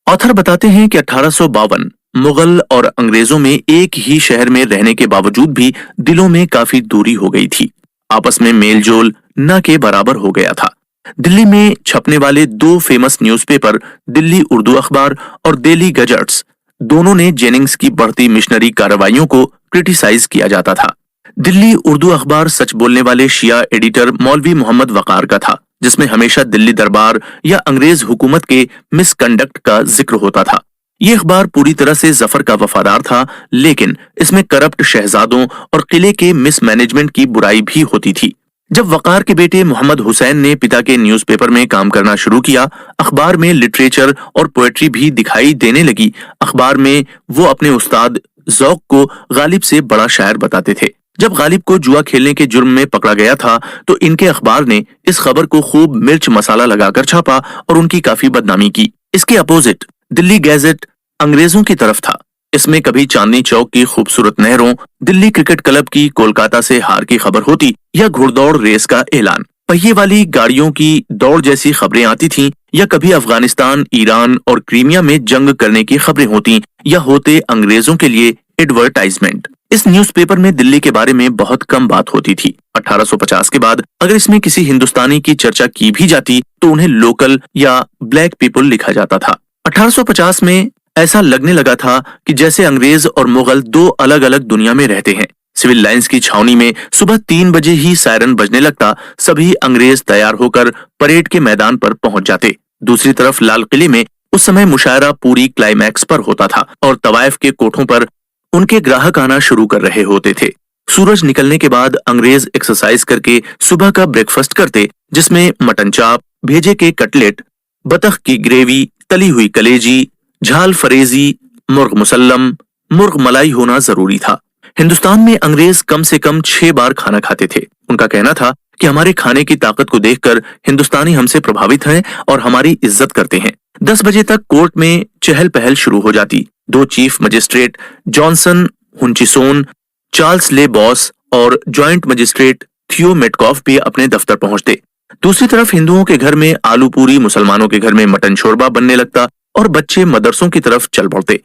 Author बताते हैं कि 1852 मुगल और अंग्रेजों में एक ही शहर में रहने के बावजूद भी दिलों में काफी दूरी हो गई थी। आपस में मेलजोल न के बराबर हो गया था। दिल्ली में छपने वाले दो फेमस न्यूज़पेपर, दिल्ली उर्दू अखबार और डेली गजट्स, दोनों ने जेनिंग्स की बढ़ती मिशनरी कार्रवाइयों को क्रिटिसाइज किया जाता था। दिल्ली उर्दू अखबार सच बोलने वाले शिया एडिटर मौलवी मोहम्मद वकार का था, जिसमें हमेशा दिल्ली दरबार या अंग्रेज हुकूमत के मिसकंडक्ट का जिक्र होता था। ये अखबार पूरी तरह से जफर का वफादार था, लेकिन इसमें करप्ट शहजादों और किले के मिसमैनेजमेंट की बुराई भी होती थी। जब वकार के बेटे मोहम्मद हुसैन ने पिता के न्यूज़पेपर में काम करना शुरू किया, अखबार में लिटरेचर और पोएट्री भी दिखाई देने लगी। अखबार में वो अपने उस्ताद ज़ौक को गालिब से बड़ा शायर बताते थे। जब गालिब को जुआ खेलने के जुर्म में पकड़ा गया था तो इनके अखबार ने इस खबर को खूब मिर्च मसाला लगाकर छापा और उनकी काफी बदनामी की। इसके अपोजिट दिल्ली गैजेट अंग्रेजों की तरफ था। इसमें कभी चांदनी चौक की खूबसूरत नहरों, दिल्ली क्रिकेट क्लब की कोलकाता से हार की खबर होती या घुड़दौड़ रेस का ऐलान, पहिए वाली गाड़ियों की दौड़ जैसी खबरें आती थीं, या कभी अफगानिस्तान, ईरान और क्रीमिया में जंग करने की खबरें होती या होते अंग्रेजों के लिए एडवर्टाइजमेंट। इस न्यूज़पेपर में दिल्ली के बारे में बहुत कम बात होती थी। 1850 के बाद अगर इसमें किसी हिंदुस्तानी की चर्चा की भी जाती तो उन्हें लोकल या ब्लैक पीपल लिखा जाता था। 1850 में ऐसा लगने लगा था कि जैसे अंग्रेज और मुगल दो अलग अलग दुनिया में रहते हैं। सिविल लाइंस की छावनी में सुबह 3 बजे ही सायरन बजने लगता, सभी अंग्रेज तैयार होकर परेड के मैदान पर पहुंच जाते। दूसरी तरफ लाल किले में उस समय मुशायरा पूरी क्लाइमैक्स पर होता था और तवायफ के कोठों पर उनके ग्राहक आना शुरू कर रहे होते थे। सूरज निकलने के बाद अंग्रेज एक्सरसाइज करके सुबह का ब्रेकफास्ट करते, जिसमें मटन चाप, भेजे के कटलेट, बतख की ग्रेवी, तली हुई कलेजी, झाल फरेजी, मुर्ग मुसल्लम, मुर्ग मलाई होना जरूरी था। हिंदुस्तान में अंग्रेज कम से कम 6 बार खाना खाते थे। उनका कहना था कि हमारे खाने की ताकत को देखकर हिंदुस्तानी हमसे प्रभावित हैं और हमारी इज्जत करते हैं। 10 बजे तक कोर्ट में चहल पहल शुरू हो जाती। 2 चीफ मजिस्ट्रेट जॉनसन हुंचिसोन, चार्ल्स ले बॉस और जॉइंट मजिस्ट्रेट थियो मेटकॉफ भी अपने दफ्तर पहुंचते। दूसरी तरफ हिंदुओं के घर में आलू पूरी, मुसलमानों के घर में मटन शोरबा बनने लगता और बच्चे मदरसों की तरफ चल पड़ते,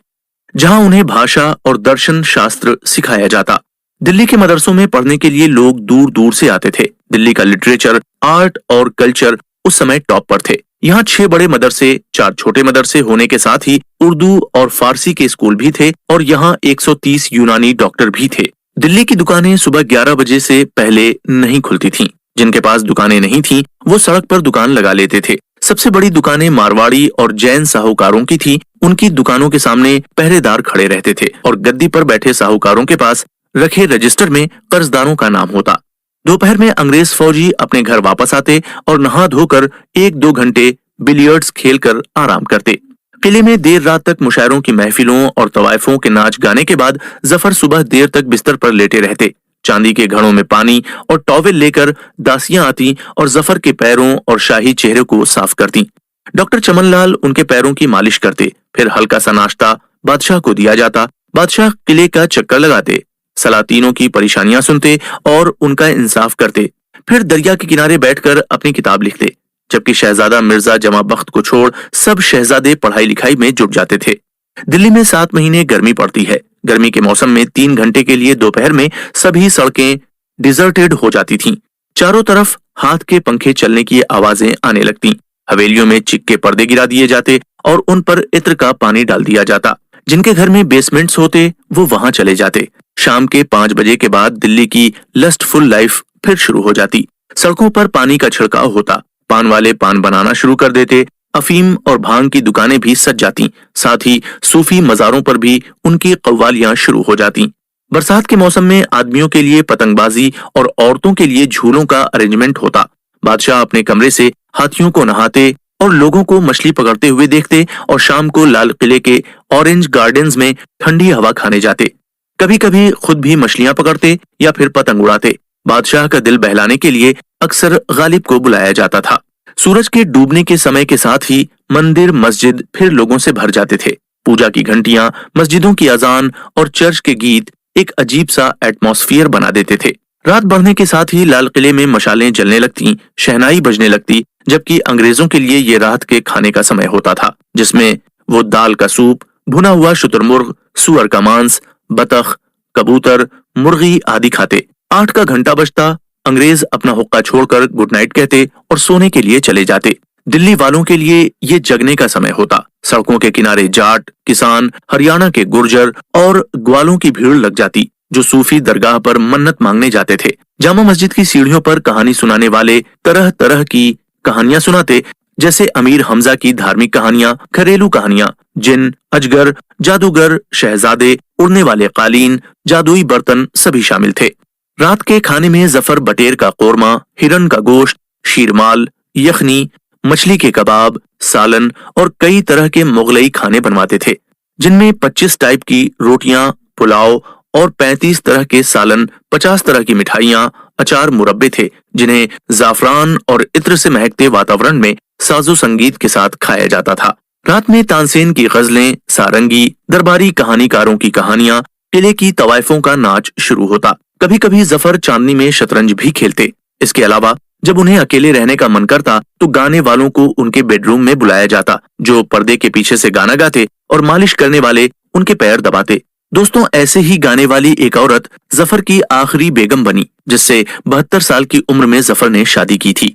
जहां उन्हें भाषा और दर्शन शास्त्र सिखाया जाता। दिल्ली के मदरसों में पढ़ने के लिए लोग दूर दूर से आते थे। दिल्ली का लिटरेचर, आर्ट और कल्चर उस समय टॉप पर थे। यहाँ 6 बड़े मदरसे, 4 छोटे मदरसे होने के साथ ही उर्दू और फारसी के स्कूल भी थे और यहाँ 130 यूनानी डॉक्टर भी थे। दिल्ली की दुकानें सुबह 11 बजे से पहले नहीं खुलती थीं। जिनके पास दुकानें नहीं थीं, वो सड़क पर दुकान लगा लेते थे। सबसे बड़ी दुकानें मारवाड़ी और जैन साहूकारों की थी। उनकी दुकानों के सामने पहरेदार खड़े रहते थे और गद्दी पर बैठे साहूकारों के पास रखे रजिस्टर में कर्जदारों का नाम होता। दोपहर में अंग्रेज फौजी अपने घर वापस आते और नहा धोकर 1-2 घंटे बिलियर्ड्स खेलकर आराम करते। किले में देर रात तक मुशायरों की महफिलों और तवायफों के नाच गाने के बाद जफर सुबह देर तक बिस्तर पर लेटे रहते। चांदी के घड़ों में पानी और टॉवेल लेकर दासियां आती और जफर के पैरों और शाही चेहरे को साफ करती। डॉक्टर चमनलाल उनके पैरों की मालिश करते। फिर हल्का सा नाश्ता बादशाह को दिया जाता। बादशाह किले का चक्कर लगाते, सलातीनों की परेशानियां सुनते और उनका इंसाफ करते। फिर दरिया के किनारे बैठकर अपनी किताब लिखते, जबकि शहजादा मिर्जा जमा बख्त को छोड़ सब शहजादे पढ़ाई लिखाई में जुट जाते थे। दिल्ली में 7 महीने गर्मी पड़ती है। गर्मी के मौसम में 3 घंटे के लिए दोपहर में सभी सड़कें डिजर्टेड हो जाती थीं। चारों तरफ हाथ के पंखे चलने की आवाजें आने लगती। हवेलियों में चिक के पर्दे गिरा दिए जाते और उन पर इत्र का पानी डाल दिया जाता। जिनके घर में बेसमेंट्स होते वो वहां चले जाते। शाम के 5 बजे के बाद दिल्ली की लस्टफुल लाइफ फिर शुरू हो जाती। सड़कों पर पानी का छिड़काव होता। पान वाले पान बनाना शुरू कर देते। अफीम और भांग की दुकानें भी सज जाती। साथ ही सूफी मजारों पर भी उनकी कव्वालियां शुरू हो जाती। बरसात के मौसम में आदमियों के लिए पतंगबाजी और औरतों के लिए झूलों का अरेंजमेंट होता। बादशाह अपने कमरे से हाथियों को नहाते और लोगों को मछली पकड़ते हुए देखते और शाम को लाल किले के ऑरेंज गार्डन्स में ठंडी हवा खाने जाते। कभी कभी खुद भी मछलियां पकड़ते या फिर पतंग उड़ाते। बादशाह का दिल बहलाने के लिए अक्सर गालिब को बुलाया जाता था। सूरज के डूबने के समय के साथ ही मंदिर मस्जिद फिर लोगों से भर जाते थे। पूजा की घंटियां, मस्जिदों की अजान और चर्च के गीत एक अजीब सा एटमॉस्फियर बना देते थे। रात बढ़ने के साथ ही लाल किले में मशालें जलने लगती, शहनाई बजने लगती, जबकि अंग्रेजों के लिए ये रात के खाने का समय होता था, जिसमें वो दाल का सूप, भुना हुआ शुतुरमुर्ग, सुअर का मांस, बतख, कबूतर, मुर्गी आदि खाते। 8 का घंटा बजता, अंग्रेज अपना हुक्का छोड़कर गुड नाइट कहते और सोने के लिए चले जाते। दिल्ली वालों के लिए ये जगने का समय होता। सड़कों के किनारे जाट, किसान, हरियाणा के गुर्जर और ग्वालों की भीड़ लग जाती, जो सूफी दरगाह पर मन्नत मांगने जाते थे। जामा मस्जिद की सीढ़ियों पर कहानी सुनाने वाले तरह तरह की कहानियां सुनाते, जैसे अमीर हमजा की धार्मिक कहानियां, घरेलू कहानियां, जिन, अजगर, जादूगर, शहजादे, उड़ने वाले कालीन, जादुई बर्तन सभी शामिल थे। रात के खाने में जफर बटेर का कोरमा, हिरन का गोश्त, शीरमाल, यखनी, मछली के कबाब, सालन और कई तरह के मुगलई खाने बनवाते थे, जिनमें 25 टाइप की रोटियां, पुलाव और 35 तरह के सालन, 50 तरह की मिठाइयां, अचार, मुरब्बे थे, जिन्हें जाफरान और इत्र से महकते वातावरण में साजो संगीत के साथ खाया जाता था। रात में तानसेन की गजलें, सारंगी, दरबारी कहानीकारों की कहानियां, किले की तवाइफों का नाच शुरू होता। कभी कभी जफर चांदनी में शतरंज भी खेलते। इसके अलावा जब उन्हें अकेले रहने का मन करता तो गाने वालों को उनके बेडरूम में बुलाया जाता, जो पर्दे के पीछे से गाना गाते और मालिश करने वाले उनके पैर दबाते। दोस्तों, ऐसे ही गाने वाली एक औरत जफर की आखिरी बेगम बनी, जिससे 72 साल की उम्र में जफर ने शादी की थी।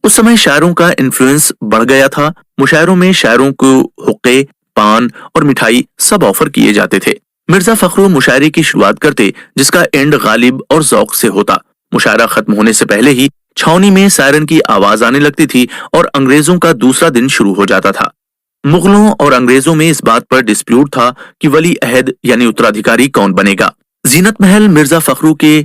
उस समय शायरों का इन्फ्लुएंस बढ़ गया था। मुशायरों में शायरों को हुक्के, पान और मिठाई सब ऑफर किए जाते थे। मिर्जा फखरू मुशायरे की शुरुआत करते, जिसका एंड गालिब और जौक से होता। मुशायरा खत्म होने से पहले ही छावनी में सायरन की आवाज आने लगती थी और अंग्रेजों का दूसरा दिन शुरू हो जाता था। मुगलों और अंग्रेजों में इस बात पर डिस्प्यूट था कि वली अहद यानी उत्तराधिकारी कौन बनेगा। जीनत महल मिर्जा फखरू के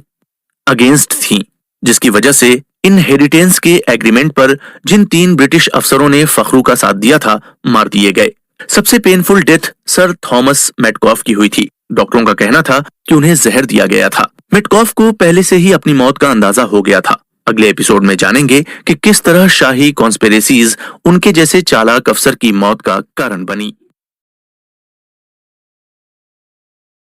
अगेंस्ट थी, जिसकी वजह से इनहेरिटेंस के एग्रीमेंट पर जिन 3 ब्रिटिश अफसरों ने फखरू का साथ दिया था, मार दिए गए। सबसे painful death sir Thomas Metcalfe की हुई थी। डॉक्टरों का कहना था कि उन्हें जहर दिया गया था। मेटकॉफ को पहले से ही अपनी मौत का अंदाजा हो गया था। अगले एपिसोड में जानेंगे कि किस तरह शाही कॉन्स्पिरेसीज उनके जैसे चालाक अफसर की मौत का कारण बनी।